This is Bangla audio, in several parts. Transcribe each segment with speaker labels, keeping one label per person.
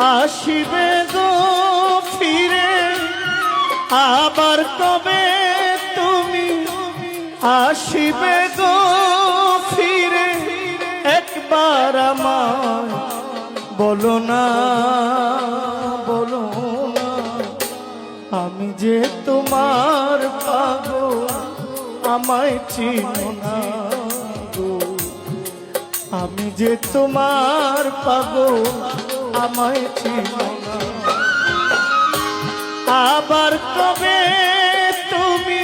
Speaker 1: আসিবে গো ফিরে আবার কবে তুমি আসিবে গো ফিরে একবার আমায় বলো না বলো না আমি যে তোমার পাগল আমায় চিনো না গো আমি যে তোমার পাগল আমায় চিনো না আবার কবে তুমি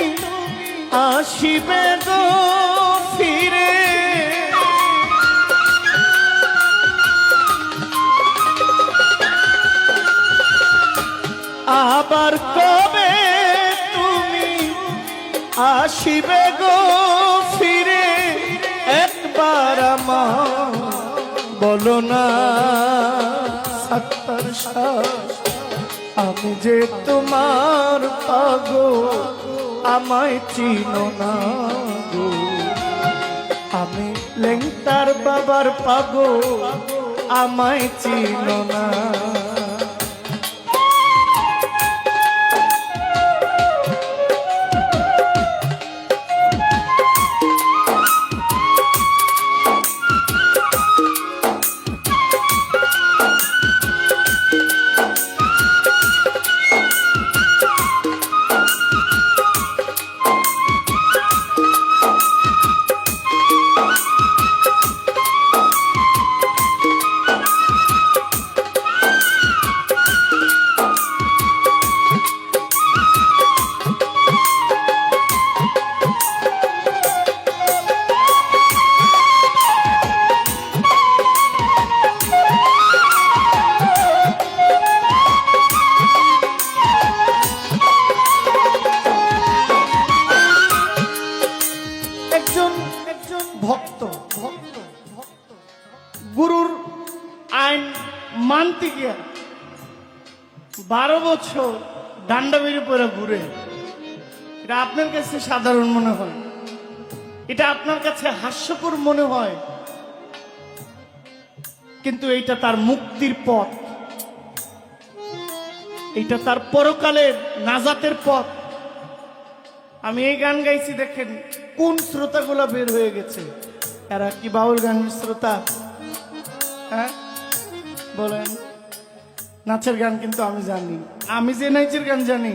Speaker 1: আসিবে গো ফিরে আবার কবে তুমি আসিবে গো ফিরে একবার আমার বলো না সত্তর সাল আমি যে তোমার পাগল আমায় চিনো না গো আমি লেংটার বাবার পাগল আমায় চিনো না গুরুর আইন মানতে গিয়া 12 বছর ডান্ডা বেরিয়ে পড়ে ঘুরে এটা আপনার কাছে সাধারণ মনে হয় এটা আপনার কাছে হাস্যকর মনে হয় কিন্তু এইটা তার মুক্তির পথ এইটা তার পরকালের নাজাতের পথ আমি এই গান গাইছি দেখেন কোন শ্রোতাগুলো বের হয়ে গেছে এরা কি বাউল গানের শ্রোতা হ্যাঁ বলেন নাচের গান কিন্তু আমি জানি আমি যে নাচের গান জানি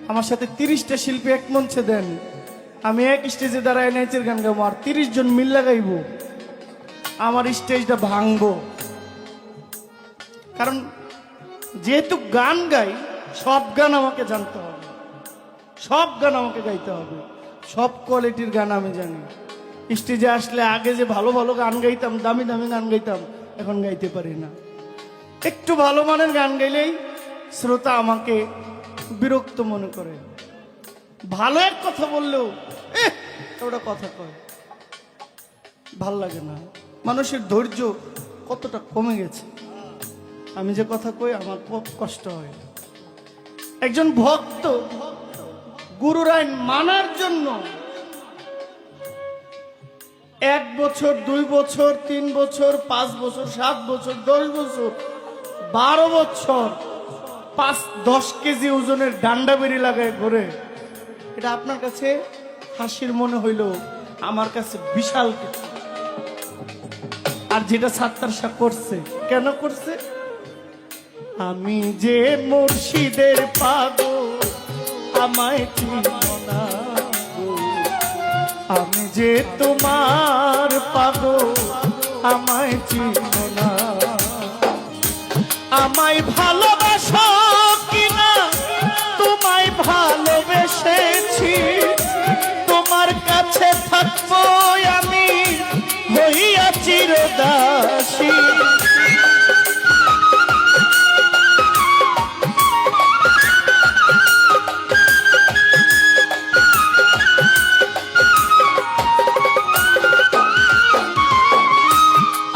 Speaker 1: আমার সাথে 30টা শিল্পী এক মঞ্চে দেন আমি এক স্টেজে দাঁড়ায় নাচের গান গাবো আর 30 জন মিল্লা গাইবো আমার স্টেজটা ভাঙবো কারণ যেহেতু গান গাই সব গান আমাকে জানতে হবে সব গান আমাকে গাইতে হবে সব কোয়ালিটির গান আমি জানি স্টেজে আসলে আগে যে ভালো ভালো গান গাইতাম দামি দামি গান গাইতাম এখন গাইতে পারি না একটু ভালো মানের গান গাইলেই শ্রোতা আমাকে বিরক্ত মনে করে ভালো এক কথা বললেও ওটা কথা কয় ভাল লাগে না মানুষের ধৈর্য কতটা কমে গেছে আমি যে কথা কই আমার খুব কষ্ট হয় একজন ভক্ত গুরুর আইন মানার জন্য 1 বছর 2 বছর 3 বছর 5 বছর 7 বছর 10 বছর 12 বছর 5-10 কেজি ওজনের ডান্ডা বেরি লাগায় ঘুরে এটা আপনার কাছে হাসির মনে হইল আমার কাছে বিশাল কিছু আর যেটা সাত্তার শাহ করছে কেন করছে আমি যে মুর্শিদের পাগল আমায় চিনো না আমি যে তোমার পাগল আমায় চিনো না আমায় ভালোবাসো কিনা তোমায় ভালোবেসেছি তোমার কাছে থাকবো আমি হইয়া চিরদাসী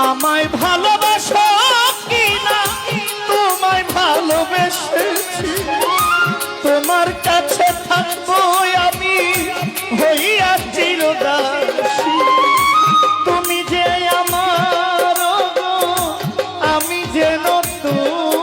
Speaker 1: আমায় ভালোবাসো কিনা তোমায় ভালোবেসেছি তোমার কাছে থাকবো আমি হইয়া চিরদাসী তুমি যে আমার আমি যে নতুন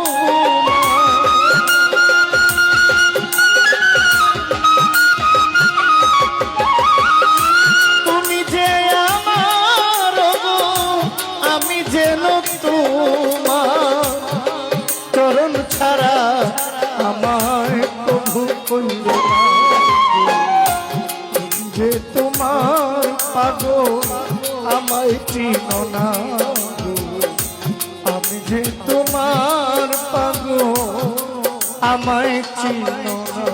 Speaker 1: কইরো না যে তোমার পাগল আমায় চিনো না আমি যে তোমার পাগল আমায় চিনো না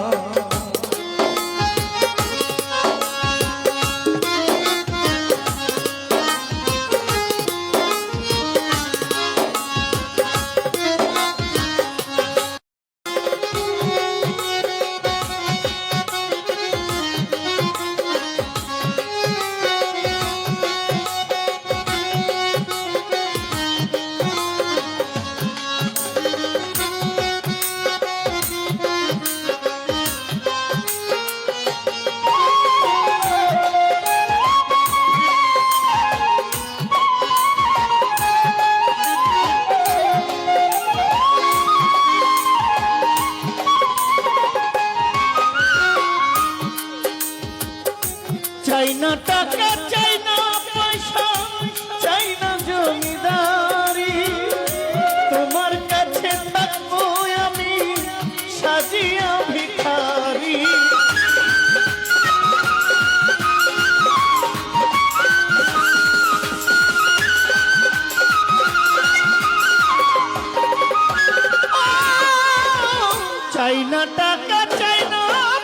Speaker 1: চাই না টাকা চাই না পয়সা চাই না জমিদারি তোমার কাছে থাকবো আমি সাজিয়া ভিখারি চাই না টাকা চাই না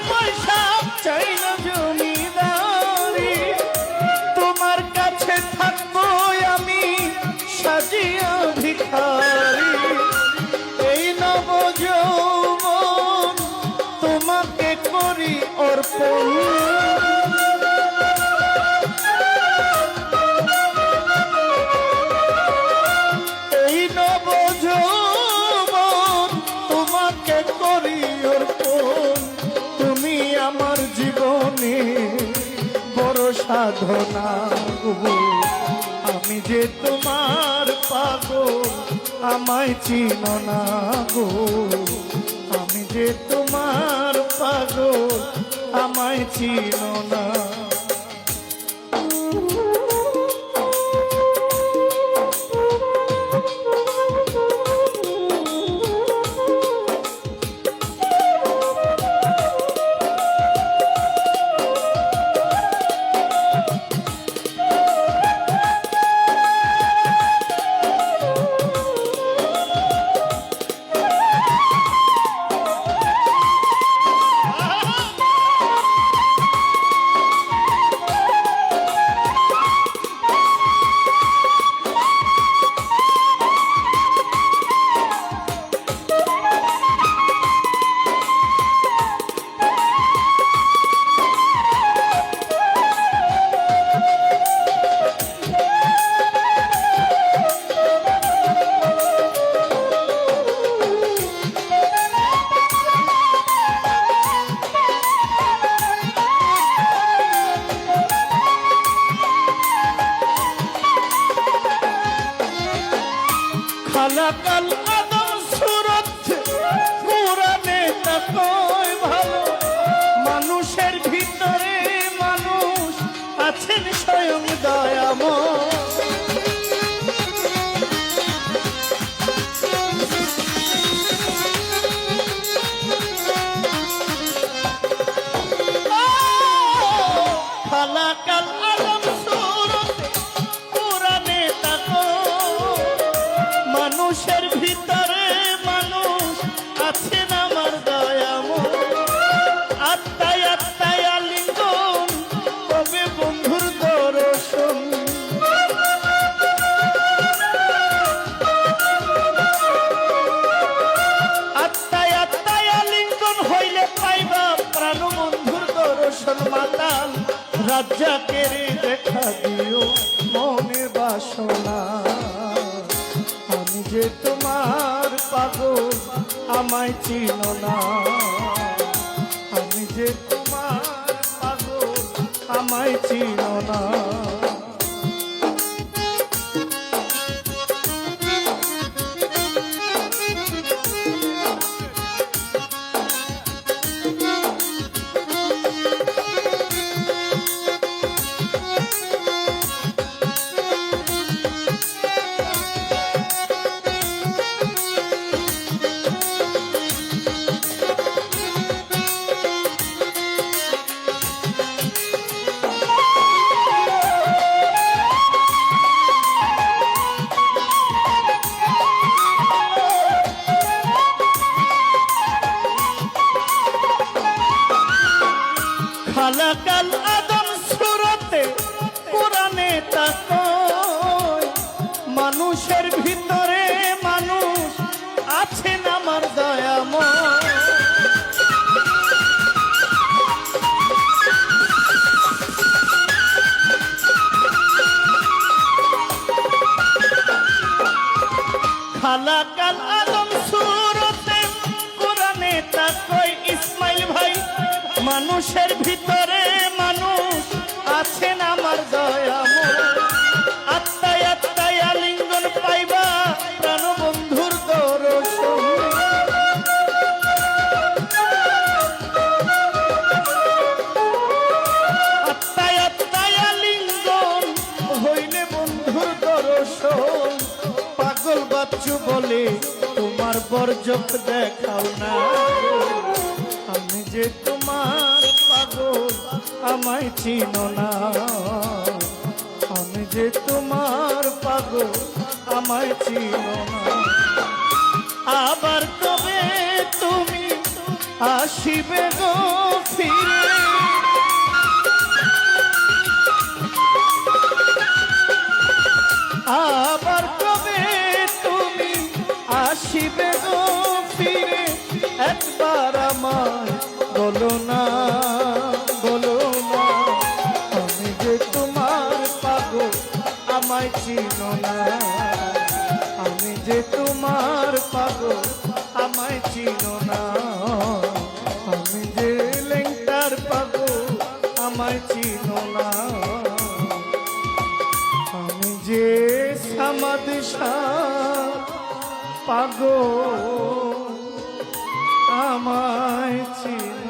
Speaker 1: পয়সা চাই না জমিদারি তোমার কাছে থাকবো আমি সাজিয়া ভিখারি এই নব যৌবন তোমাকে করি অর্পণ এই নব যৌবন তোমাকে করি অর্পণ তুমি আমার জীবনে বড় সাধনা গো আমি যে তোমার পাগল আমায় চিনো না গো আমি যে তোমার পাগল আমায় চিনো না খালাকাল আদম সুরত পুরানে তাকয় ভালো মানুষের ভিতরে মানুষ আছেন স্বয়ং দয়াময় খালাকাল আদম সুরত পুরানে তাকয় মানুষের ভিতরে মানুষ আছেন আমার দয়াময় আত্মায় আত্মায় আলিঙ্গন কবে বন্ধুর দর্শন আত্মায় আত্মায় আলিঙ্গন হইলে পাইবা প্রাণ বন্ধুর দর্শন মাতাল রাজ্জাকের দেখা দিও মনের বাসনা আমি যে তোমার পাগল আমায় চিনো না আমি যে তোমার পাগল আমায় চিনো না আছেন আমার দয়াময়। খালাকাল আলম সুরতে কোরআনে তা কই ইসমাইল ভাই, মানুষের ভিতরে মানুষ আছেন আমার দয়াময়। আত্মায় আত্মায় আলিঙ্গন পাইবা প্রাণবন্ধুর দর্শন। আত্মায় আত্মায় আলিঙ্গন হইলে বন্ধুর দর্শন। পাগল বাচ্চু বলে তোমার বর্জক দেখাও না, আমি যে তোমার পাগল আমায় চিনো না। আমি যে তোমার পাগল আমায় চিনো না। আবার কবে তুমি আসিবে গো ফিরে, আবার কবে তুমি আসিবে গো ফিরে। একবার আমার বলো না, বলো না, আমি যে তোমার পাগল আমায় চিনো না। আমি যে তোমার পাগল আমায় চিনো না। আমি যে লেংটার পাগল আমায় চিনো না। আমি যে সমাদিশা পাগল আমায় চিনো।